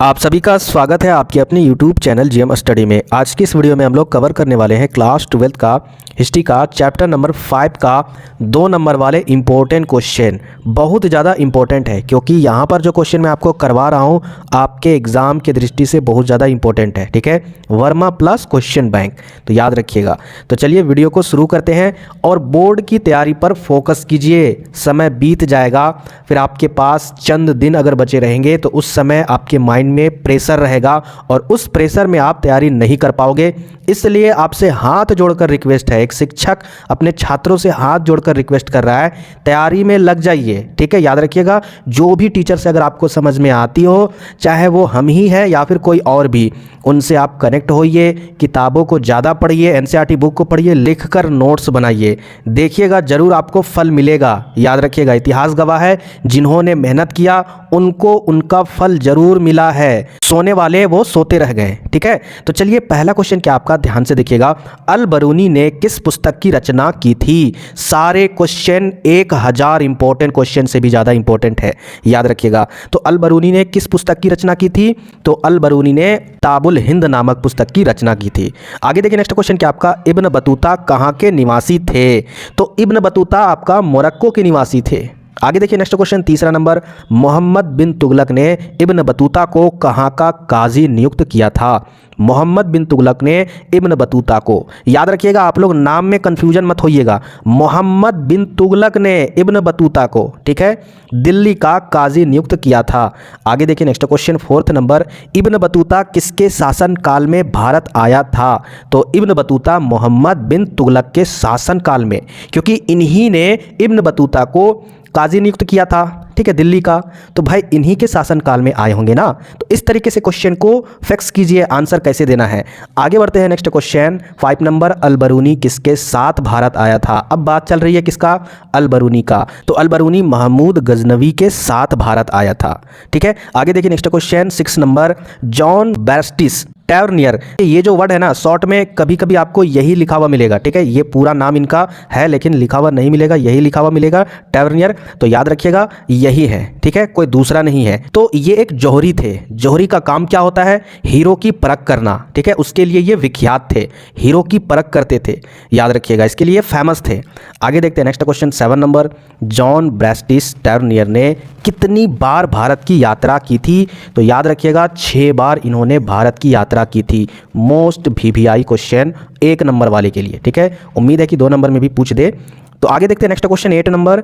आप सभी का स्वागत है आपके अपने YouTube चैनल जीएम स्टडी में। आज की इस वीडियो में हम लोग कवर करने वाले हैं क्लास 12 का हिस्ट्री का चैप्टर नंबर 5 का 2 नंबर वाले इम्पोर्टेंट क्वेश्चन। बहुत ज़्यादा इम्पोर्टेंट है क्योंकि यहाँ पर जो क्वेश्चन मैं आपको करवा रहा हूँ आपके एग्ज़ाम की दृष्टि से बहुत ज़्यादा इम्पोर्टेंट है। ठीक है, वर्मा प्लस क्वेश्चन बैंक, तो याद रखिएगा। तो चलिए वीडियो को शुरू करते हैं और बोर्ड की तैयारी पर फोकस कीजिए। समय बीत जाएगा, फिर आपके पास चंद दिन अगर बचे रहेंगे तो उस समय आपके माइंड में प्रेशर रहेगा और उस प्रेशर में आप तैयारी नहीं कर पाओगे। इसलिए आपसे हाथ जोड़कर रिक्वेस्ट है, एक शिक्षक अपने छात्रों से हाथ जोड़कर रिक्वेस्ट कर रहा है, तैयारी में लग जाइए। ठीक है, याद रखिएगा, जो भी टीचर से अगर आपको समझ में आती हो, चाहे वो हम ही है या फिर कोई और भी, उनसे आप कनेक्ट होइए, किताबों को ज़्यादा पढ़िए, एनसीईआरटी बुक को पढ़िए, लिखकर नोट्स बनाइए, देखिएगा जरूर आपको फल मिलेगा। याद रखिएगा, इतिहास गवाह है, जिन्होंने मेहनत किया उनको उनका फल जरूर मिला है, सोने वाले वो सोते रह गए। ठीक है, तो चलिए पहला क्वेश्चन क्या आपका, ध्यान से देखिएगा। अल बरूनी ने किस पुस्तक की रचना की थी? सारे क्वेश्चन 1000 इंपॉर्टेंट क्वेश्चन से भी ज़्यादा इंपॉर्टेंट है, याद रखिएगा। तो अल बरूनी ने किस पुस्तक की रचना की थी? तो अल बरूनी ने ताबुल हिंद नामक पुस्तक की रचना की थी। आगे देखिए नेक्स्ट क्वेश्चन क्या आपका, इब्न बतूता कहाँ के निवासी थे? तो इब्न बतूता आपका मोरक्को के निवासी थे। आगे देखिए नेक्स्ट क्वेश्चन, तीसरा नंबर, मोहम्मद बिन तुगलक ने इब्न बतूता को कहाँ का काजी नियुक्त किया था? मोहम्मद बिन तुगलक ने इब्न बतूता को, याद रखिएगा, आप लोग नाम में कंफ्यूजन मत होइएगा, मोहम्मद बिन तुगलक ने इब्न बतूता को, ठीक है, दिल्ली का काजी नियुक्त किया था। आगे देखिए next question, fourth number, Ibn Battuta किसके शासन काल में भारत आया था? तो इब्न बतूता मोहम्मद बिन तुगलक के शासन काल में, क्योंकि इन्हीं ने इब्न बतूता को काजी नियुक्त किया था, ठीक है, दिल्ली का, तो भाई इन्हीं के शासनकाल में आए होंगे ना। तो इस तरीके से क्वेश्चन को फिक्स कीजिए, आंसर कैसे देना है। आगे बढ़ते हैं नेक्स्ट क्वेश्चन, 5 नंबर, अल बरूनी किसके साथ भारत आया था? अब बात चल रही है किसका? अल बरूनी का। तो अल बरूनी महमूद गजनवी के साथ भारत आया था। ठीक है, आगे देखिए next question, 6 number, John Baptiste Tavernier, ये जो वर्ड है ना, शॉर्ट में कभी कभी आपको यही लिखा हुआ मिलेगा। ठीक है, ये पूरा नाम इनका है लेकिन लिखा हुआ नहीं मिलेगा, यही लिखा हुआ मिलेगा, टैवर्नियर। तो याद रखिएगा यही है, ठीक है, कोई दूसरा नहीं है। तो ये एक जौहरी थे। जौहरी का काम क्या होता है? हीरो की परख करना। ठीक है, उसके लिए ये विख्यात थे, हीरो की परख करते थे, याद रखिएगा, इसके लिए फेमस थे। आगे देखते हैं next question, 7 number, John Baptiste Tavernier ने कितनी बार भारत की यात्रा की थी? तो याद रखिएगा 6 बार इन्होंने भारत की यात्रा की थी। मोस्ट वीवीआई क्वेश्चन 1 नंबर वाले के लिए। ठीक है, उम्मीद है कि 2 नंबर में भी पूछ दे। तो आगे देखते हैं next question, 8 number,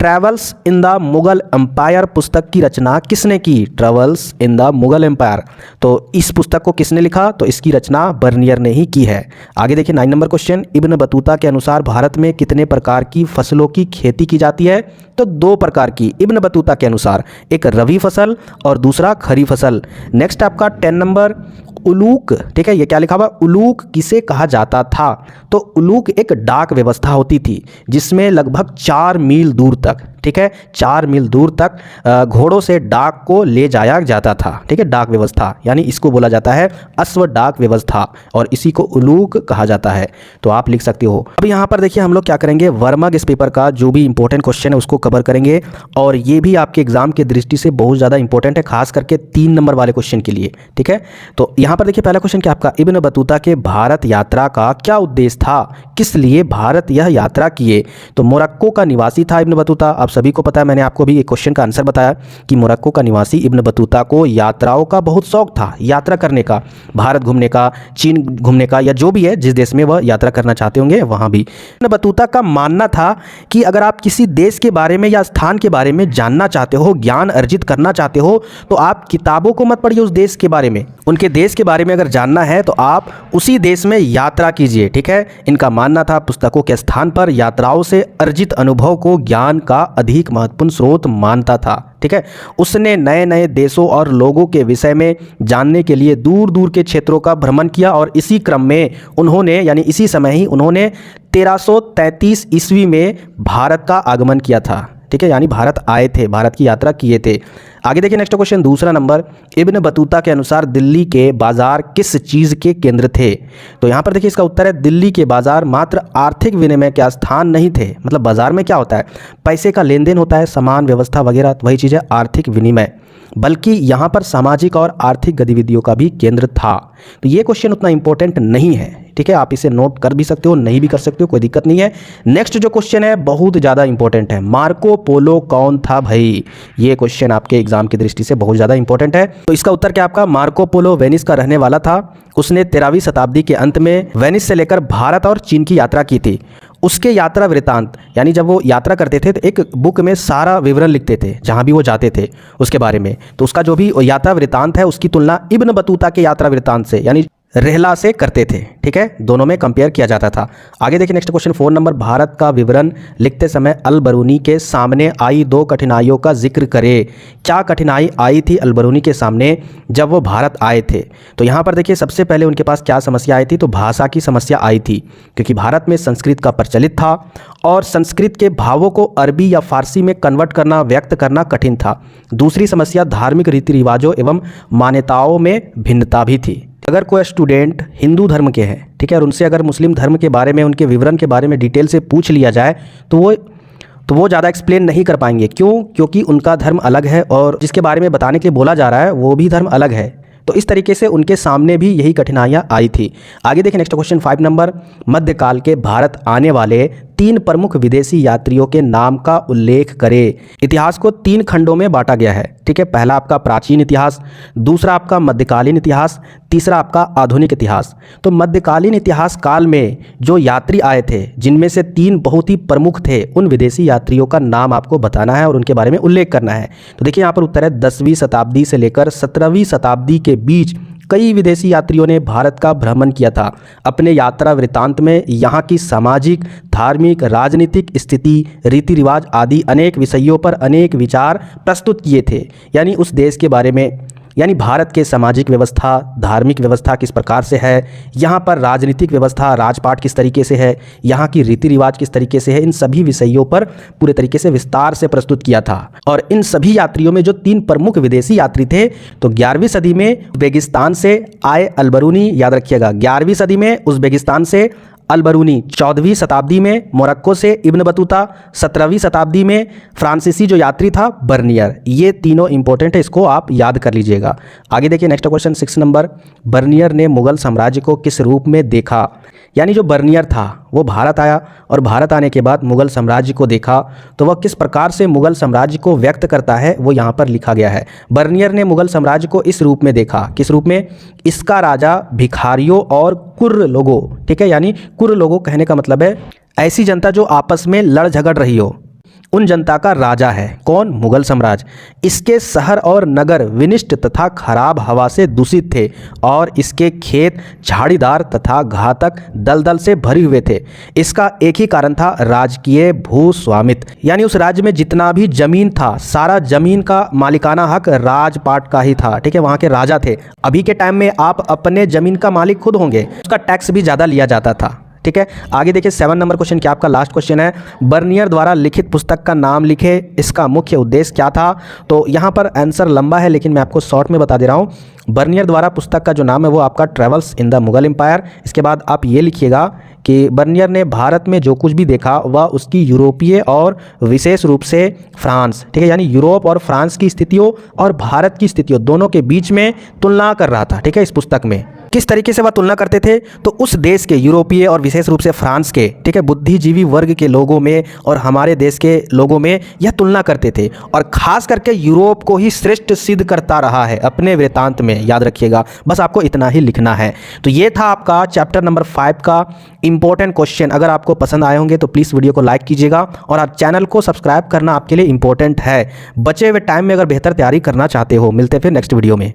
travels in the Mughal empire पुस्तक की रचना किसने की? Travels in the Mughal empire, तो इस पुस्तक को किसने लिखा? तो इसकी रचना बर्नियर ने ही की है। आगे देखिए 9 नंबर क्वेश्चन, इब्न बतूता के अनुसार भारत में कितने प्रकार की फसलों की खेती की जाती है? तो 2 प्रकार की, इब्न बतूता के अनुसार, एक रबी फसल और दूसरा खरीफ फसल। नेक्स्ट आपका 10 नंबर, उलूक, ठीक है, ये क्या लिखा हुआ? उलूक किसे कहा जाता था? तो उलूक एक डाक व्यवस्था होती थी जिसमें लगभग 4 मील दूर तक, ठीक है, 4 मील दूर तक घोड़ों से डाक को ले जाया जाता था। ठीक है, डाक व्यवस्था, यानी इसको बोला जाता है अश्व डाक व्यवस्था और इसी को उलूक कहा जाता है। तो आप लिख सकते हो। अब यहाँ पर देखिए हम लोग क्या करेंगे, वर्मा गेस पेपर का जो भी इंपॉर्टेंट क्वेश्चन है उसको कवर करेंगे और ये भी आपके एग्जाम की दृष्टि से बहुत ज़्यादा इंपॉर्टेंट है, खास करके 3 नंबर वाले क्वेश्चन के लिए। ठीक है, तो यहाँ पर देखिए पहला क्वेश्चन क्या आपका, इब्न बतूता के भारत यात्रा का क्या उद्देश्य था? किस लिए भारत यह यात्रा किए? तो मोरक्को का निवासी था इब्न बतूता, आप सभी को पता है, मैंने आपको भी एक क्वेश्चन का आंसर बताया कि मोरक्को का निवासी इब्न बतूता को यात्राओं का बहुत शौक था, यात्रा करने का, भारत घूमने का, चीन घूमने का, या जो भी है जिस देश में वह यात्रा करना चाहते होंगे वहां भी। इब्न बतूता का मानना था कि अगर आप किसी देश के बारे में या स्थान के बारे में जानना चाहते हो, ज्ञान अर्जित करना चाहते हो, तो आप किताबों को मत पढ़िए उस देश के बारे में, उनके देश के बारे में अगर जानना है तो आप उसी देश में यात्रा कीजिए। ठीक है, इनका मानना था पुस्तकों के स्थान पर यात्राओं से अर्जित अनुभव को ज्ञान का अधिक महत्वपूर्ण स्रोत मानता था। ठीक है, उसने नए नए देशों और लोगों के विषय में जानने के लिए दूर दूर के क्षेत्रों का भ्रमण किया और इसी क्रम में उन्होंने, यानी इसी समय ही उन्होंने 1333 ईस्वी में भारत का आगमन किया था। ठीक है, यानी भारत आए थे, भारत की यात्रा किए थे। आगे देखिए नेक्स्ट क्वेश्चन, दूसरा नंबर, इब्न बतूता के अनुसार दिल्ली के बाजार किस चीज़ के केंद्र थे? तो यहाँ पर देखिए इसका उत्तर है दिल्ली के बाजार मात्र आर्थिक विनिमय के स्थान नहीं थे। मतलब बाजार में क्या होता है, पैसे का लेन देन होता है, सामान व्यवस्था वगैरह, वही चीज़ है आर्थिक विनिमय, बल्कि यहाँ पर सामाजिक और आर्थिक गतिविधियों का भी केंद्र था। तो ये क्वेश्चन उतना इंपॉर्टेंट नहीं है, ठीक है, आप इसे नोट कर भी सकते हो, नहीं भी कर सकते हो, कोई दिक्कत नहीं है। नेक्स्ट जो क्वेश्चन है बहुत ज़्यादा इंपॉर्टेंट है, मार्को पोलो कौन था भाई? ये क्वेश्चन आपके एग्जाम की दृष्टि से बहुत ज़्यादा इंपॉर्टेंट है। तो इसका उत्तर क्या आपका, मार्को पोलो वेनिस का रहने वाला था। उसने 13वीं शताब्दी के अंत में वेनिस से लेकर भारत और चीन की यात्रा की थी। उसके यात्रा वृत्तांत, यानी जब वो यात्रा करते थे तो एक बुक में सारा विवरण लिखते थे जहाँ भी वो जाते थे उसके बारे में। तो उसका जो भी यात्रा वृत्तांत है उसकी तुलना इब्न बतूता के यात्रा वृत्तांत से यानी रेहला से करते थे, ठीक है, दोनों में कंपेयर किया जाता था। आगे देखिए नेक्स्ट क्वेश्चन 4 नंबर, भारत का विवरण लिखते समय अल बरूनी के सामने आई 2 कठिनाइयों का जिक्र करें। क्या कठिनाई आई थी अल बरूनी के सामने जब वो भारत आए थे? तो यहाँ पर देखिए सबसे पहले उनके पास क्या समस्या आई थी, तो भाषा की समस्या आई थी, क्योंकि भारत में संस्कृत का प्रचलित था और संस्कृत के भावों को अरबी या फारसी में कन्वर्ट करना, व्यक्त करना कठिन था। दूसरी समस्या धार्मिक रीति रिवाजों एवं मान्यताओं में भिन्नता भी थी। अगर कोई स्टूडेंट हिंदू धर्म के हैं, ठीक है, और उनसे अगर मुस्लिम धर्म के बारे में, उनके विवरण के बारे में डिटेल से पूछ लिया जाए तो वो ज़्यादा एक्सप्लेन नहीं कर पाएंगे। क्यों? क्योंकि उनका धर्म अलग है और जिसके बारे में बताने के लिए बोला जा रहा है वो भी धर्म अलग है। तो इस तरीके से उनके सामने भी यही कठिनाइयाँ आई थी। आगे देखिए नेक्स्ट क्वेश्चन 5 नंबर, मध्यकाल के भारत आने वाले 3 प्रमुख विदेशी यात्रियों के नाम का उल्लेख करें। इतिहास को 3 खंडों में बांटा गया है, ठीक है, पहला आपका प्राचीन इतिहास, दूसरा आपका मध्यकालीन इतिहास, तीसरा आपका आधुनिक इतिहास। तो मध्यकालीन इतिहास काल में जो यात्री आए थे जिनमें से 3 बहुत ही प्रमुख थे, उन विदेशी यात्रियों का नाम आपको बताना है और उनके बारे में उल्लेख करना है। तो देखिए यहाँ पर उत्तर है 10वीं शताब्दी से लेकर 17वीं शताब्दी के बीच कई विदेशी यात्रियों ने भारत का भ्रमण किया था। अपने यात्रा वृत्तांत में यहाँ की सामाजिक, धार्मिक, राजनीतिक स्थिति, रीति रिवाज आदि अनेक विषयों पर अनेक विचार प्रस्तुत किए थे। यानी उस देश के बारे में, यानी भारत के सामाजिक व्यवस्था, धार्मिक व्यवस्था किस प्रकार से है, यहाँ पर राजनीतिक व्यवस्था, राजपाट किस तरीके से है, यहाँ की रीति रिवाज किस तरीके से है, इन सभी विषयों पर पूरे तरीके से विस्तार से प्रस्तुत किया था। और इन सभी यात्रियों में जो 3 प्रमुख विदेशी यात्री थे, तो 11वीं सदी में उज़्बेकिस्तान से आए अल बरूनी, याद रखिएगा 11वीं सदी में उज़्बेकिस्तान से अल बरूनी, 14वीं शताब्दी में मोरक्को से इब्न बतूता, 17वीं शताब्दी में फ्रांसीसी जो यात्री था बर्नियर। ये तीनों इंपॉर्टेंट है, इसको आप याद कर लीजिएगा। आगे देखिए नेक्स्ट क्वेश्चन 6 नंबर, बर्नियर ने मुगल साम्राज्य को किस रूप में देखा? यानी जो बर्नियर था वो भारत आया और भारत आने के बाद मुगल साम्राज्य को देखा, तो वह किस प्रकार से मुगल साम्राज्य को व्यक्त करता है वो यहाँ पर लिखा गया है। बर्नियर ने मुगल साम्राज्य को इस रूप में देखा, किस रूप में? इसका राजा भिखारियों और कुर्र लोगों, ठीक है, यानी कुर्र लोगों कहने का मतलब है ऐसी जनता जो आपस में लड़ झगड़ रही हो, उन जनता का राजा है। कौन? मुगल साम्राज्य। इसके शहर और नगर विनिष्ट तथा खराब हवा से दूषित थे और इसके खेत झाड़ीदार तथा घातक दलदल से भरे हुए थे। इसका एक ही कारण था, राजकीय भूस्वामित्व, यानी उस राज्य में जितना भी जमीन था सारा जमीन का मालिकाना हक राजपाट का ही था, ठीक है, वहाँ के राजा थे। अभी के टाइम में आप अपने जमीन का मालिक खुद होंगे, उसका टैक्स भी ज़्यादा लिया जाता था, ठीक है। आगे देखिए 7 नंबर क्वेश्चन क्या आपका लास्ट क्वेश्चन है, बर्नियर द्वारा लिखित पुस्तक का नाम लिखे, इसका मुख्य उद्देश्य क्या था? तो यहाँ पर आंसर लंबा है लेकिन मैं आपको शॉर्ट में बता दे रहा हूँ। बर्नियर द्वारा पुस्तक का जो नाम है वो आपका travels in the Mughal empire. इसके बाद आप ये लिखिएगा कि बर्नियर ने भारत में जो कुछ भी देखा वह उसकी यूरोपीय और विशेष रूप से फ्रांस, ठीक है, यानी यूरोप और फ्रांस की स्थितियों और भारत की स्थितियों दोनों के बीच में तुलना कर रहा था, ठीक है। इस पुस्तक में किस तरीके से वह तुलना करते थे? तो उस देश के यूरोपीय और विशेष रूप से फ्रांस के, ठीक है, बुद्धिजीवी वर्ग के लोगों में और हमारे देश के लोगों में यह तुलना करते थे और खास करके यूरोप को ही श्रेष्ठ सिद्ध करता रहा है अपने वृत्तांत में, याद रखिएगा। बस आपको इतना ही लिखना है। तो ये था आपका चैप्टर नंबर 5 का इंपॉर्टेंट क्वेश्चन। अगर आपको पसंद आए होंगे तो प्लीज़ वीडियो को लाइक कीजिएगा और आप चैनल को सब्सक्राइब करना आपके लिए इंपॉर्टेंट है। बचे हुए टाइम में अगर बेहतर तैयारी करना चाहते हो, मिलते फिर नेक्स्ट वीडियो में।